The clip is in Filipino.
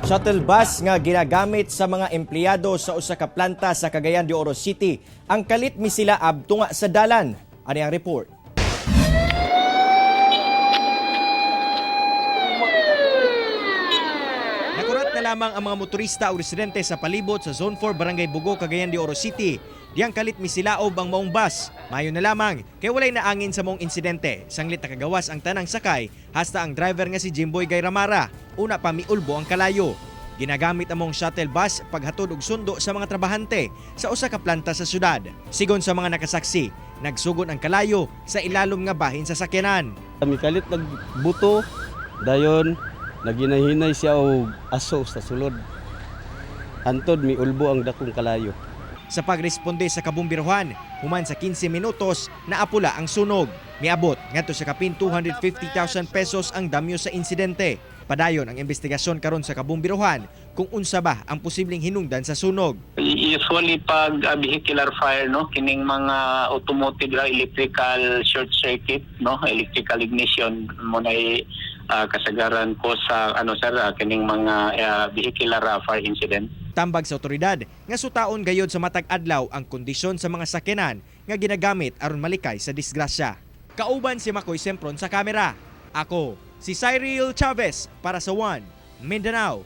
Shuttle bus nga ginagamit sa mga empleyado sa usa ka planta sa Cagayan de Oro City ang kalit misilaab tunga sa dalan. Ani ang report. Nakurat na lamang ang mga motorista o residente sa palibot sa Zone 4 Barangay Bugo, Cagayan de Oro City. Diyang kalit misilaob ang maong bus. Mayo na lamang kay walay naangin sa maong insidente. Sanglit nakagawas ang tanang sakay hasta ang driver nga si Jimboy Gayramara. Una pa miulbo ang kalayo. Ginagamit ang maong shuttle bus paghatod og sundo sa mga trabahante sa usa ka planta sa syudad. Sigon sa mga nakasaksi, nagsugod ang kalayo sa ilalom nga bahin sa sakyanan. Kami kalit nagbuto, dayon naginahinay siya og aso sa sulod. Hantod miulbo ang dakong kalayo. Sa pagresponde sa kabumbiruhan, human sa 15 minutos, naapula ang sunog. Miabot ngadto sa kapin 250,000 pesos ang damyo sa insidente. Padayon ang investigasyon karon sa kabumbiruhan kung unsa ba ang posibleng hinungdan sa sunog. Usually pag vehicular fire, no, kining mga automotive electrical short circuit, no, electrical ignition mo na kasagaran ko sa kining mga vehicular fire incident. Tambag sa otoridad nga sutaon gayod sa matag adlaw ang kondisyon sa mga sakyanan nga ginagamit aron malikay sa disgrasya. Kauban si Makoy Sempron sa kamera. Ako si Cyril Chavez para sa One Mindanao.